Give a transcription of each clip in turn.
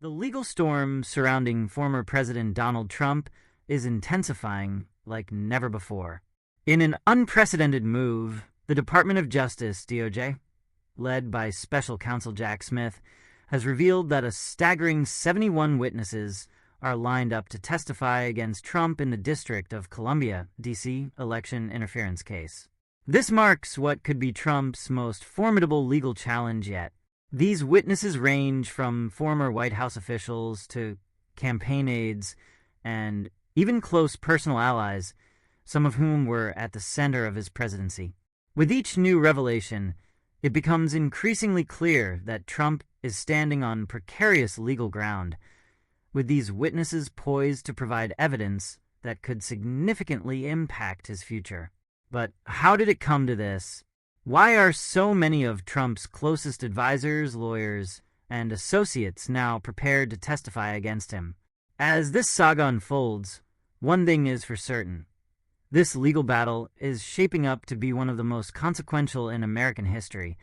The legal storm surrounding former President Donald Trump is intensifying like never before. In an unprecedented move, the Department of Justice, DOJ, led by Special Counsel Jack Smith, has revealed that a staggering 71 witnesses are lined up to testify against Trump in the District of Columbia, D.C. election interference case. This marks what could be Trump's most formidable legal challenge yet. These witnesses range from former White House officials to campaign aides and even close personal allies, some of whom were at the center of his presidency. With each new revelation, it becomes increasingly clear that Trump is standing on precarious legal ground, with these witnesses poised to provide evidence that could significantly impact his future. But how did it come to this? Why are so many of Trump's closest advisors, lawyers, and associates now prepared to testify against him? As this saga unfolds, one thing is for certain. This legal battle is shaping up to be one of the most consequential in American history,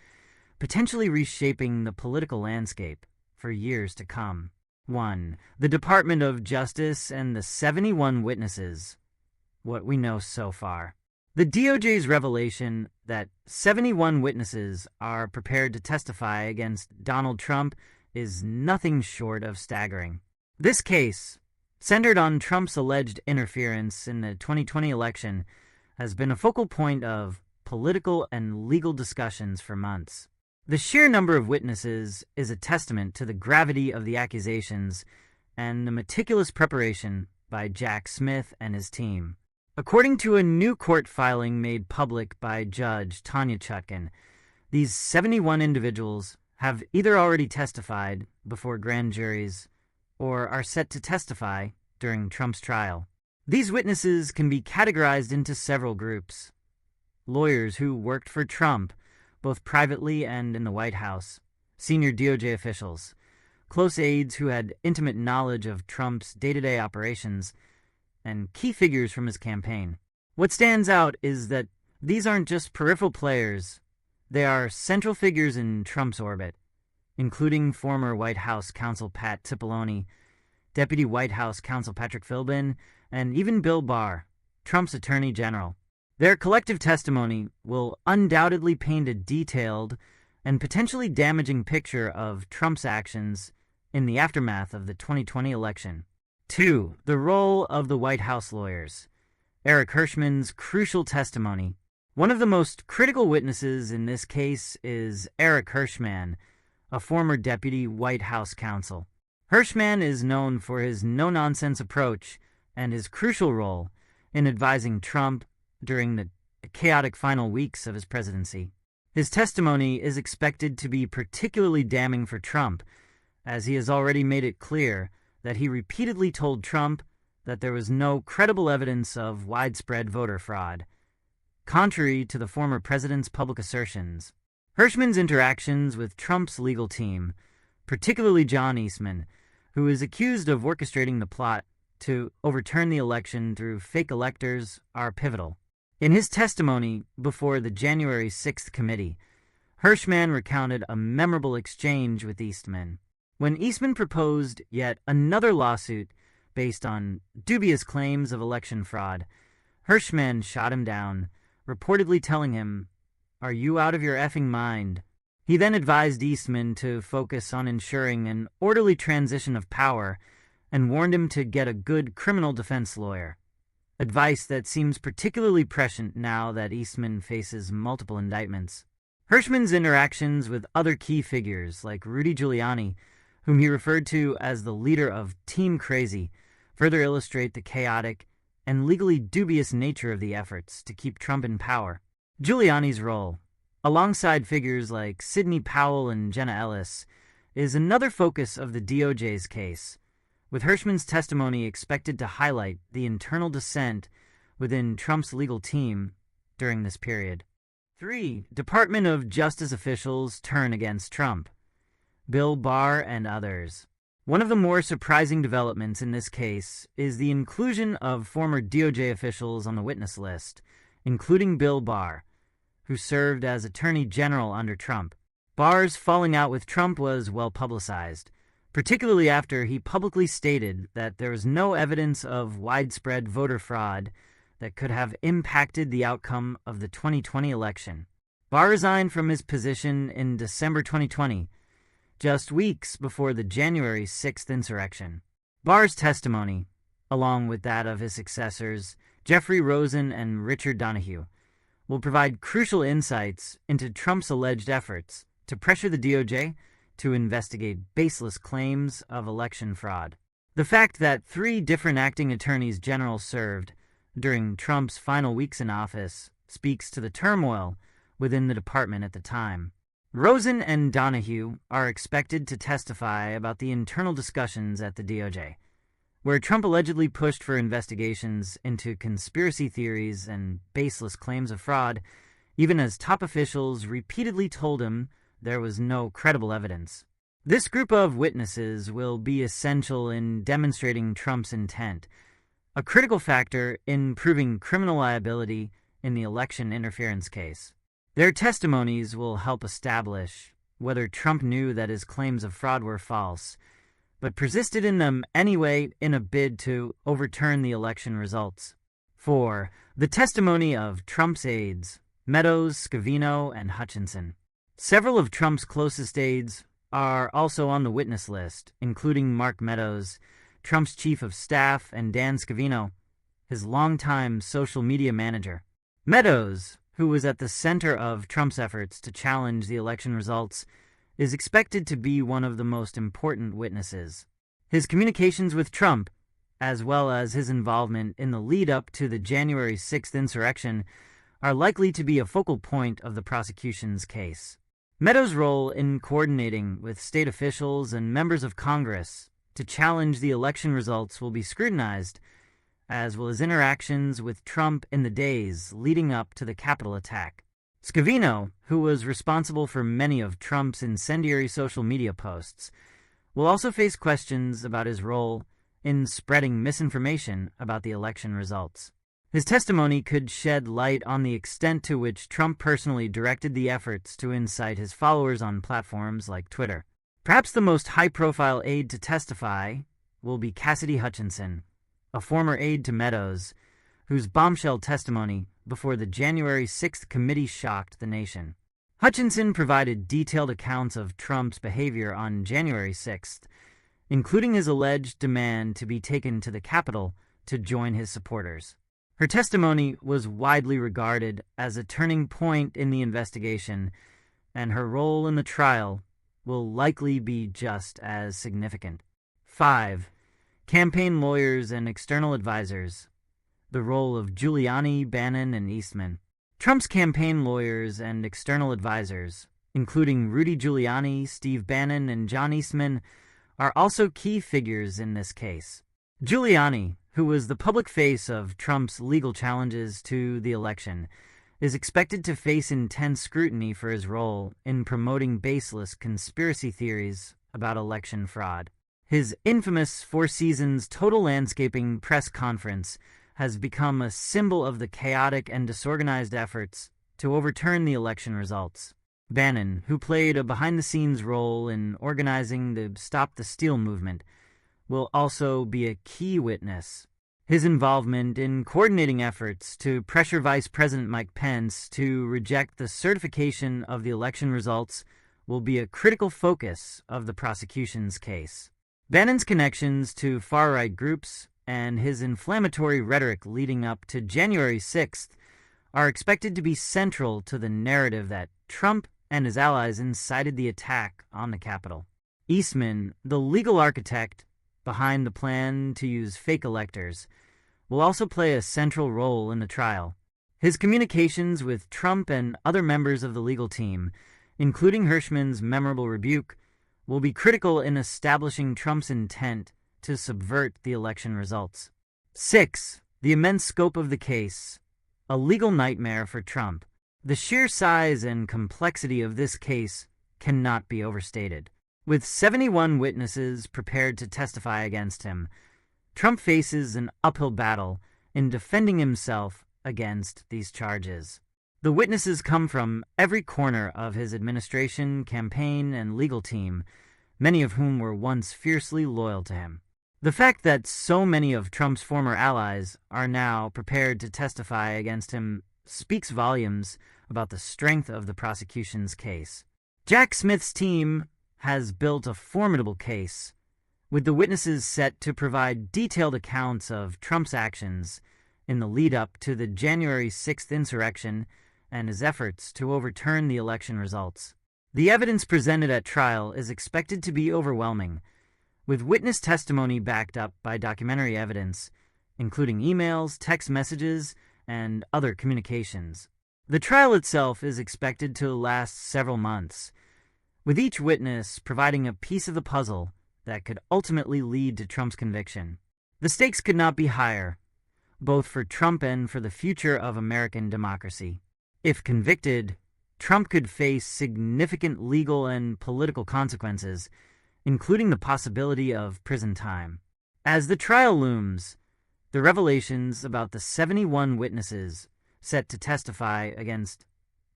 potentially reshaping the political landscape for years to come. 1. The Department of Justice and the 71 witnesses. What we know so far. The DOJ's revelation that 71 witnesses are prepared to testify against Donald Trump is nothing short of staggering. This case, centered on Trump's alleged interference in the 2020 election, has been a focal point of political and legal discussions for months. The sheer number of witnesses is a testament to the gravity of the accusations and the meticulous preparation by Jack Smith and his team. According to a new court filing made public by Judge Tanya Chutkan, these 71 individuals have either already testified before grand juries or are set to testify during Trump's trial. These witnesses can be categorized into several groups. Lawyers who worked for Trump, both privately and in the White House, senior DOJ officials, close aides who had intimate knowledge of Trump's day-to-day operations, and key figures from his campaign. What stands out is that these aren't just peripheral players, they are central figures in Trump's orbit, including former White House counsel Pat Cipollone, Deputy White House counsel Patrick Philbin, and even Bill Barr, Trump's Attorney General. Their collective testimony will undoubtedly paint a detailed and potentially damaging picture of Trump's actions in the aftermath of the 2020 election. 2. The role of the White House lawyers. Eric Hirschman's crucial testimony. One of the most critical witnesses in this case is Eric Hirschman, a former deputy White House counsel. Hirschman is known for his no-nonsense approach and his crucial role in advising Trump during the chaotic final weeks of his presidency. His testimony is expected to be particularly damning for Trump, as he has already made it clear that he repeatedly told Trump that there was no credible evidence of widespread voter fraud, contrary to the former president's public assertions. Hirschman's interactions with Trump's legal team, particularly John Eastman, who is accused of orchestrating the plot to overturn the election through fake electors, are pivotal. In his testimony before the January 6th committee, Hirschman recounted a memorable exchange with Eastman. When Eastman proposed yet another lawsuit based on dubious claims of election fraud, Hirschman shot him down, reportedly telling him, "Are you out of your effing mind?" He then advised Eastman to focus on ensuring an orderly transition of power and warned him to get a good criminal defense lawyer, advice that seems particularly prescient now that Eastman faces multiple indictments. Hirschman's interactions with other key figures like Rudy Giuliani, whom he referred to as the leader of Team Crazy, further illustrate the chaotic and legally dubious nature of the efforts to keep Trump in power. Giuliani's role, alongside figures like Sidney Powell and Jenna Ellis, is another focus of the DOJ's case, with Hirschman's testimony expected to highlight the internal dissent within Trump's legal team during this period. 3. Department of Justice officials turn against Trump. Bill Barr and others. One of the more surprising developments in this case is the inclusion of former DOJ officials on the witness list, including Bill Barr, who served as Attorney General under Trump. Barr's falling out with Trump was well publicized, particularly after he publicly stated that there was no evidence of widespread voter fraud that could have impacted the outcome of the 2020 election. Barr resigned from his position in December 2020, just weeks before the January 6th insurrection. Barr's testimony, along with that of his successors, Jeffrey Rosen and Richard Donoghue, will provide crucial insights into Trump's alleged efforts to pressure the DOJ to investigate baseless claims of election fraud. The fact that 3 different acting attorneys general served during Trump's final weeks in office speaks to the turmoil within the department at the time. Rosen and Donoghue are expected to testify about the internal discussions at the DOJ, where Trump allegedly pushed for investigations into conspiracy theories and baseless claims of fraud, even as top officials repeatedly told him there was no credible evidence. This group of witnesses will be essential in demonstrating Trump's intent, a critical factor in proving criminal liability in the election interference case. Their testimonies will help establish whether Trump knew that his claims of fraud were false, but persisted in them anyway in a bid to overturn the election results. 4. The testimony of Trump's aides, Meadows, Scavino, and Hutchinson. Several of Trump's closest aides are also on the witness list, including Mark Meadows, Trump's chief of staff, and Dan Scavino, his longtime social media manager. Meadows, who was at the center of Trump's efforts to challenge the election results, is expected to be one of the most important witnesses. His communications with Trump, as well as his involvement in the lead-up to the January 6th insurrection, are likely to be a focal point of the prosecution's case. Meadows' role in coordinating with state officials and members of Congress to challenge the election results will be scrutinized, as will his interactions with Trump in the days leading up to the Capitol attack. Scavino, who was responsible for many of Trump's incendiary social media posts, will also face questions about his role in spreading misinformation about the election results. His testimony could shed light on the extent to which Trump personally directed the efforts to incite his followers on platforms like Twitter. Perhaps the most high-profile aide to testify will be Cassidy Hutchinson, a former aide to Meadows, whose bombshell testimony before the January 6th committee shocked the nation. Hutchinson provided detailed accounts of Trump's behavior on January 6th, including his alleged demand to be taken to the Capitol to join his supporters. Her testimony was widely regarded as a turning point in the investigation, and her role in the trial will likely be just as significant. 5. Campaign lawyers and external advisors. The role of Giuliani, Bannon, and Eastman. Trump's campaign lawyers and external advisors, including Rudy Giuliani, Steve Bannon, and John Eastman, are also key figures in this case. Giuliani, who was the public face of Trump's legal challenges to the election, is expected to face intense scrutiny for his role in promoting baseless conspiracy theories about election fraud. His infamous Four Seasons Total Landscaping press conference has become a symbol of the chaotic and disorganized efforts to overturn the election results. Bannon, who played a behind-the-scenes role in organizing the Stop the Steal movement, will also be a key witness. His involvement in coordinating efforts to pressure Vice President Mike Pence to reject the certification of the election results will be a critical focus of the prosecution's case. Bannon's connections to far-right groups and his inflammatory rhetoric leading up to January 6th are expected to be central to the narrative that Trump and his allies incited the attack on the Capitol. Eastman, the legal architect behind the plan to use fake electors, will also play a central role in the trial. His communications with Trump and other members of the legal team, including Hirschman's memorable rebuke, will be critical in establishing Trump's intent to subvert the election results. 6. The immense scope of the case. A legal nightmare for Trump. The sheer size and complexity of this case cannot be overstated. With 71 witnesses prepared to testify against him, Trump faces an uphill battle in defending himself against these charges. The witnesses come from every corner of his administration, campaign, and legal team, many of whom were once fiercely loyal to him. The fact that so many of Trump's former allies are now prepared to testify against him speaks volumes about the strength of the prosecution's case. Jack Smith's team has built a formidable case, with the witnesses set to provide detailed accounts of Trump's actions in the lead-up to the January 6th insurrection and his efforts to overturn the election results. The evidence presented at trial is expected to be overwhelming, with witness testimony backed up by documentary evidence, including emails, text messages, and other communications. The trial itself is expected to last several months, with each witness providing a piece of the puzzle that could ultimately lead to Trump's conviction. The stakes could not be higher, both for Trump and for the future of American democracy. If convicted, Trump could face significant legal and political consequences, including the possibility of prison time. As the trial looms, the revelations about the 71 witnesses set to testify against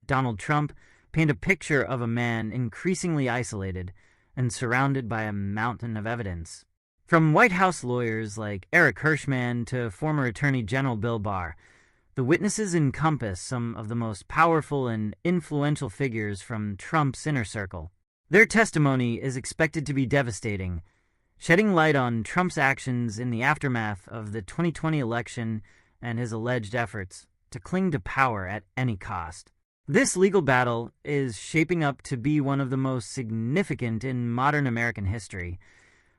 Donald Trump paint a picture of a man increasingly isolated and surrounded by a mountain of evidence. From White House lawyers like Eric Hirschman to former Attorney General Bill Barr, the witnesses encompass some of the most powerful and influential figures from Trump's inner circle. Their testimony is expected to be devastating, shedding light on Trump's actions in the aftermath of the 2020 election and his alleged efforts to cling to power at any cost. This legal battle is shaping up to be one of the most significant in modern American history,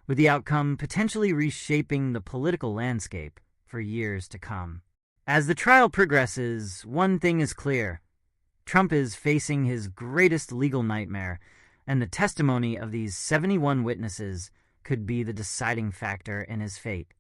with the outcome potentially reshaping the political landscape for years to come. As the trial progresses, one thing is clear: Trump is facing his greatest legal nightmare, and the testimony of these 71 witnesses could be the deciding factor in his fate.